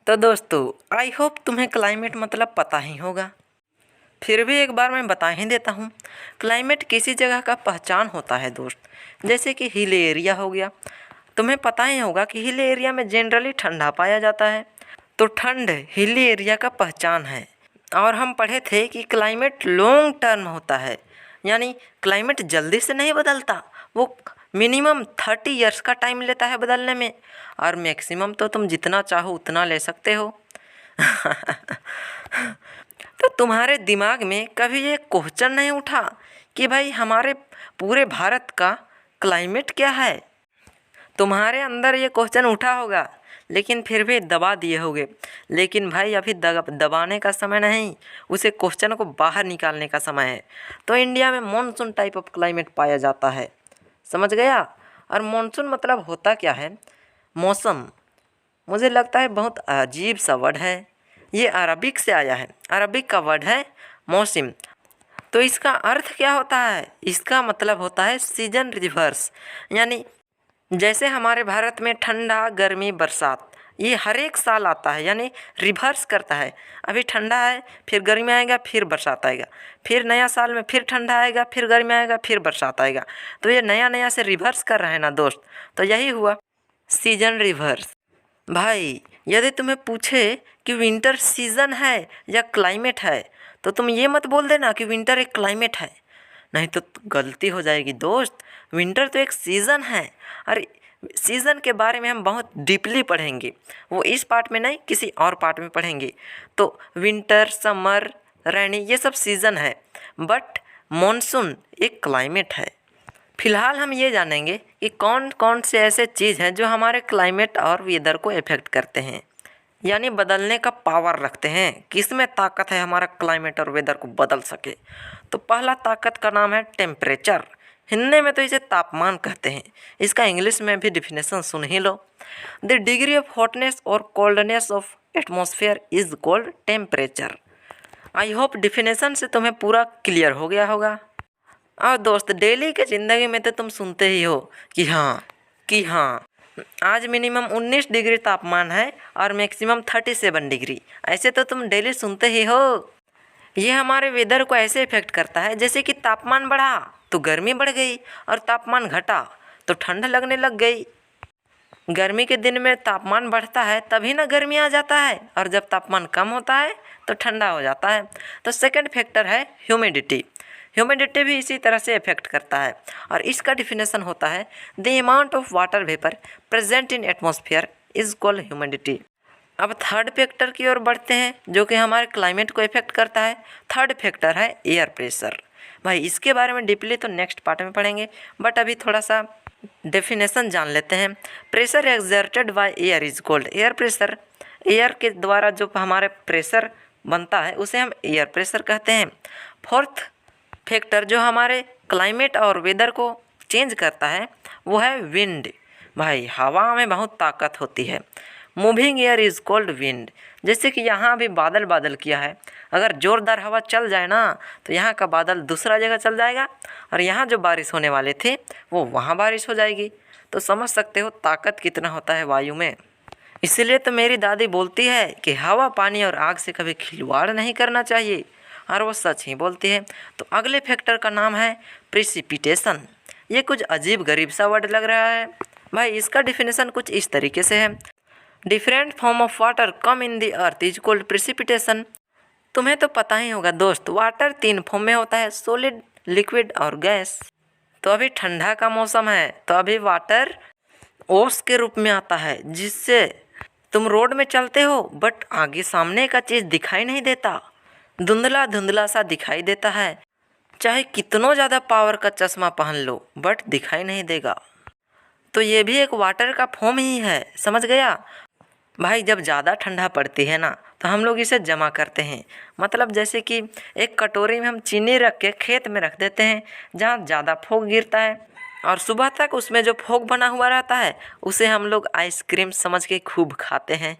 तो दोस्तों I hope तुम्हें क्लाइमेट मतलब पता ही होगा। फिर भी एक बार मैं बता ही देता हूँ। क्लाइमेट किसी जगह का पहचान होता है दोस्त। जैसे कि हिल एरिया हो गया। तुम्हें पता ही होगा कि हिल एरिया में जनरली ठंडा पाया जाता है। तो ठंड हिल एरिया का पहचान है। और हम पढ़े थे कि क्लाइमेट लॉन्ग टर्म होता है, यानी क्लाइमेट जल्दी से नहीं बदलता। वो मिनिमम 30 इयर्स का टाइम लेता है बदलने में, और मैक्सिमम तो तुम जितना चाहो उतना ले सकते हो। तो तुम्हारे दिमाग में कभी ये क्वेश्चन नहीं उठा कि भाई हमारे पूरे भारत का क्लाइमेट क्या है? तुम्हारे अंदर ये क्वेश्चन उठा होगा, लेकिन फिर भी दबा दिए होगे। लेकिन भाई अभी दबाने का समय नहीं, उसे क्वेश्चन को बाहर निकालने का समय है। तो इंडिया में मॉनसून टाइप ऑफ क्लाइमेट पाया जाता है, समझ गया? और मॉनसून मतलब होता क्या है? मौसम। मुझे लगता है बहुत अजीब सा वर्ड है। ये अरबिक से आया है, अरबिक का वर्ड है मौसम। तो इसका अर्थ क्या होता है? इसका मतलब होता है सीजन रिवर्स, यानी जैसे हमारे भारत में ठंडा, गर्मी, बरसात ये हर एक साल आता है, यानी रिवर्स करता है। अभी ठंडा है, फिर गर्मी आएगा, फिर बरसात आएगा, फिर नया साल में फिर ठंडा आएगा, फिर गर्मी आएगा, फिर बरसात आएगा। तो ये नया नया से रिवर्स कर रहे हैं ना दोस्त। तो यही हुआ सीजन रिवर्स। भाई यदि तुम्हें पूछे कि विंटर सीजन है या क्लाइमेट है, तो तुम ये मत बोल देना कि विंटर एक क्लाइमेट है। नहीं तो गलती हो जाएगी दोस्त। विंटर तो एक सीज़न है, और सीज़न के बारे में हम बहुत डीपली पढ़ेंगे। वो इस पार्ट में नहीं, किसी और पार्ट में पढ़ेंगे। तो विंटर, समर, रेनी ये सब सीज़न है, बट मॉनसून एक क्लाइमेट है। फिलहाल हम ये जानेंगे कि कौन कौन से ऐसे चीज़ हैं जो हमारे क्लाइमेट और वेदर को इफ़ेक्ट करते हैं, यानी बदलने का पावर रखते हैं। किसमें ताकत है हमारा क्लाइमेट और वेदर को बदल सके? तो पहला ताकत का नाम है टेम्परेचर। हिंदी में तो इसे तापमान कहते हैं। इसका इंग्लिश में भी डिफिनेशन सुन ही लो। द डिग्री ऑफ हॉटनेस और coldness of atmosphere is called temperature. I hope definition से तुम्हें पूरा क्लियर हो गया होगा। और दोस्त डेली के ज़िंदगी में तो तुम सुनते ही हो कि हाँ आज मिनिमम 19 डिग्री तापमान है और मैक्सिमम 37 डिग्री। ऐसे तो तुम डेली सुनते ही हो। ये हमारे वेदर को ऐसे इफेक्ट करता है जैसे कि तापमान बढ़ा तो गर्मी बढ़ गई, और तापमान घटा तो ठंड लगने लग गई। गर्मी के दिन में तापमान बढ़ता है तभी ना गर्मी आ जाता है, और जब तापमान कम होता है तो ठंडा हो जाता है। तो सेकंड फैक्टर है ह्यूमिडिटी। ह्यूमिडिटी भी इसी तरह से इफेक्ट करता है, और इसका डिफिनेशन होता है the amount of water vapour present in atmosphere is called humidity. अब थर्ड फैक्टर की ओर बढ़ते हैं जो कि हमारे क्लाइमेट को इफेक्ट करता है। थर्ड फैक्टर है एयर प्रेशर। भाई इसके बारे में डीपली तो नेक्स्ट पार्ट में पढ़ेंगे, बट अभी थोड़ा सा डेफिनेशन जान लेते हैं। Pressure exerted by air is called air pressure. Air के द्वारा जो हमारे प्रेशर बनता है उसे हम एयर प्रेशर कहते हैं। फोर्थ फैक्टर जो हमारे क्लाइमेट और वेदर को चेंज करता है वो है विंड। भाई हवा में बहुत ताकत होती है। Moving air is called wind. जैसे कि यहाँ भी बादल बादल किया है, अगर ज़ोरदार हवा चल जाए ना तो यहाँ का बादल दूसरा जगह चल जाएगा, और यहाँ जो बारिश होने वाले थे वो वहाँ बारिश हो जाएगी। तो समझ सकते हो ताकत कितना होता है वायु में। इसीलिए तो मेरी दादी बोलती है कि हवा, पानी और आग से कभी खिलवाड़ नहीं करना चाहिए, और वो सच ही बोलती है। तो अगले फैक्टर का नाम है प्रेसिपिटेशन। ये कुछ अजीब गरीब सा वर्ड लग रहा है। भाई इसका डिफिनेशन कुछ इस तरीके से है। Different form of water come in the earth is called precipitation. तुम्हें तो पता ही होगा दोस्त, वाटर 3 फॉर्म में होता है, सॉलिड, लिक्विड और गैस। तो अभी ठंडा का मौसम है तो अभी वाटर ओस के रूप में आता है, जिससे तुम रोड में चलते हो बट आगे सामने का चीज़ दिखाई नहीं देता, धुंधला धुंधला सा दिखाई देता है। चाहे कितना ज़्यादा पावर का चश्मा पहन लो बट दिखाई नहीं देगा। तो ये भी एक वाटर का फॉर्म ही है, समझ गया? भाई जब ज़्यादा ठंडा पड़ती है ना तो हम लोग इसे जमा करते हैं। मतलब जैसे कि एक कटोरी में हम चीनी रख के खेत में रख देते हैं जहाँ ज़्यादा फोग गिरता है, और सुबह तक उसमें जो फोग बना हुआ रहता है उसे हम लोग आइसक्रीम समझ के खूब खाते हैं।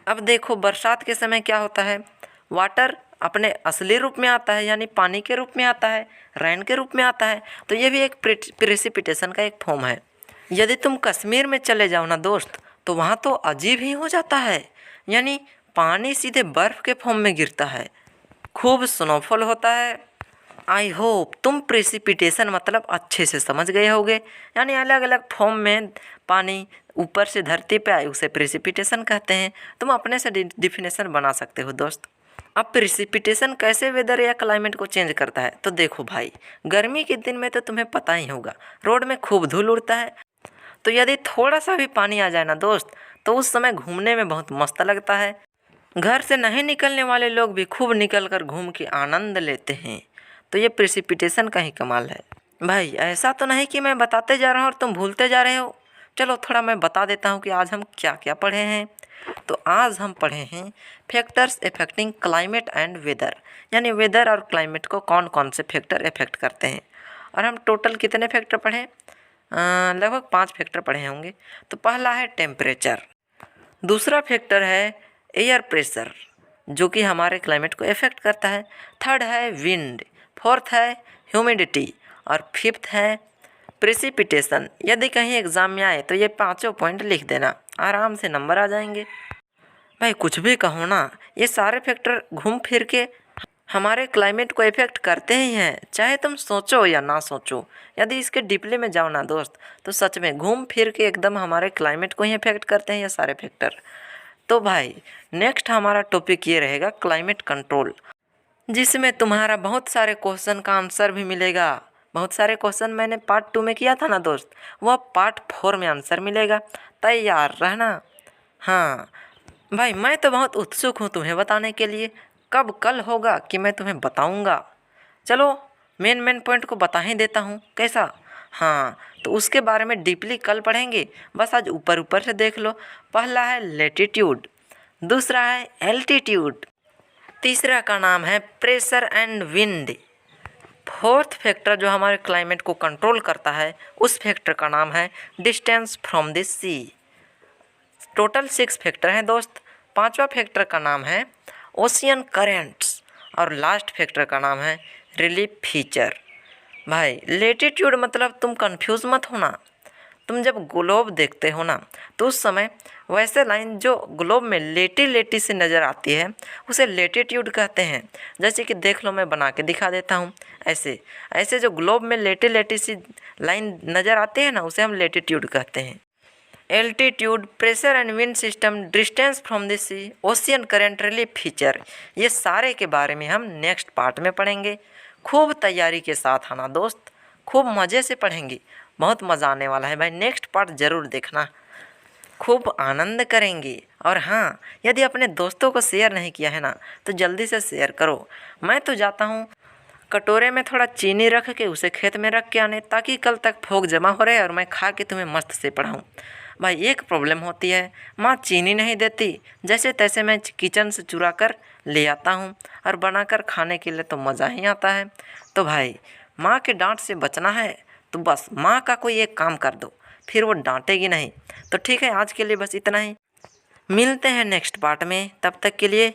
अब देखो बरसात के समय क्या होता है, वाटर अपने असली रूप में आता है, यानी पानी के रूप में आता है, रेन के रूप में आता है। तो ये भी एक प्रेसिपिटेशन का एक फॉर्म है। यदि तुम कश्मीर में चले जाओ ना दोस्त, तो वहाँ तो अजीब ही हो जाता है, यानी पानी सीधे बर्फ़ के फॉर्म में गिरता है, खूब स्नोफॉल होता है। आई होप तुम प्रेसिपिटेशन मतलब अच्छे से समझ गए होगे, यानी अलग अलग फॉर्म में पानी ऊपर से धरती पे आए उसे प्रेसिपिटेशन कहते हैं। तुम अपने से डिफिनेशन बना सकते हो दोस्त। अब प्रेसिपिटेशन कैसे वेदर या क्लाइमेट को चेंज करता है, तो देखो भाई, गर्मी के दिन में तो तुम्हें पता ही होगा रोड में खूब धूल उड़ता है, तो यदि थोड़ा सा भी पानी आ जाए ना दोस्त, तो उस समय घूमने में बहुत मस्त लगता है। घर से नहीं निकलने वाले लोग भी खूब निकल कर घूम के आनंद लेते हैं। तो ये प्रेसिपिटेशन का ही कमाल है भाई। ऐसा तो नहीं कि मैं बताते जा रहा हूँ और तुम भूलते जा रहे हो। चलो थोड़ा मैं बता देता हूँ कि आज हम क्या क्या पढ़े हैं। तो आज हम पढ़े हैं factors affecting climate and weather, यानी वेदर और क्लाइमेट को कौन कौन से फैक्टर अफेक्ट करते हैं। और हम टोटल कितने फैक्टर पढ़े? लगभग 5 फैक्टर पढ़े होंगे। तो पहला है टेम्परेचर, दूसरा फैक्टर है एयर प्रेशर जो कि हमारे क्लाइमेट को इफ़ेक्ट करता है, थर्ड है विंड, फोर्थ है ह्यूमिडिटी और फिफ्थ है प्रेसिपिटेशन। यदि कहीं एग्ज़ाम में आए तो ये 5 पॉइंट लिख देना, आराम से नंबर आ जाएंगे। भाई कुछ भी कहो ना, ये सारे फैक्टर घूम फिर के हमारे क्लाइमेट को इफ़ेक्ट करते ही हैं, चाहे तुम सोचो या ना सोचो। यदि इसके डीपली में जाओ ना दोस्त, तो सच में घूम फिर के एकदम हमारे क्लाइमेट को ही इफ़ेक्ट करते हैं ये सारे फैक्टर। तो भाई नेक्स्ट हमारा टॉपिक ये रहेगा क्लाइमेट कंट्रोल, जिसमें तुम्हारा बहुत सारे क्वेश्चन का आंसर भी मिलेगा। बहुत सारे क्वेश्चन मैंने पार्ट 2 में किया था ना दोस्त, वह पार्ट 4 में आंसर मिलेगा, तैयार रहना। हाँ भाई, मैं तो बहुत उत्सुक हूँ तुम्हें बताने के लिए। कब कल होगा कि मैं तुम्हें बताऊँगा। चलो मेन पॉइंट को बता ही देता हूँ, कैसा? हाँ, तो उसके बारे में डीपली कल पढ़ेंगे, बस आज ऊपर ऊपर से देख लो। पहला है लेटीट्यूड, दूसरा है एल्टीट्यूड, तीसरा का नाम है pressure and wind, fourth factor जो हमारे क्लाइमेट को कंट्रोल करता है उस फैक्टर का नाम है distance from the sea. Total 6 factor हैं दोस्त। पांचवा फैक्टर का नाम है ओशियन करेंट्स और लास्ट फैक्टर का नाम है रिलीफ फीचर। भाई लेटीट्यूड मतलब तुम कंफ्यूज मत होना, तुम जब ग्लोब देखते हो ना तो उस समय वैसे लाइन जो ग्लोब में लेटी लेटी से नज़र आती है उसे लेटीट्यूड कहते हैं। जैसे कि देख लो, मैं बना के दिखा देता हूँ। ऐसे ऐसे जो ग्लोब में लेटी लेटी सी लाइन नज़र आती है ना उसे हम लेटीट्यूड कहते हैं। Altitude, pressure and wind system, distance from the sea, ocean current, relief feature, ये सारे के बारे में हम नेक्स्ट पार्ट में पढ़ेंगे। खूब तैयारी के साथ आना दोस्त, खूब मज़े से पढ़ेंगे, बहुत मज़ा आने वाला है भाई। नेक्स्ट पार्ट ज़रूर देखना, खूब आनंद करेंगे। और हाँ, यदि अपने दोस्तों को शेयर नहीं किया है ना तो जल्दी से शेयर करो। मैं तो जाता हूँ कटोरे में थोड़ा चीनी रख के उसे खेत में रख के आने, ताकि कल तक फोग जमा हो रहे और मैं खा के तुम्हें मस्त से पढ़ाऊँ। भाई एक प्रॉब्लम होती है, माँ चीनी नहीं देती, जैसे तैसे मैं किचन से चुरा कर ले आता हूँ और बनाकर खाने के लिए तो मज़ा ही आता है। तो भाई माँ के डांट से बचना है तो बस माँ का कोई एक काम कर दो, फिर वो डांटेगी नहीं। तो ठीक है, आज के लिए बस इतना ही, मिलते हैं नेक्स्ट पार्ट में। तब तक के लिए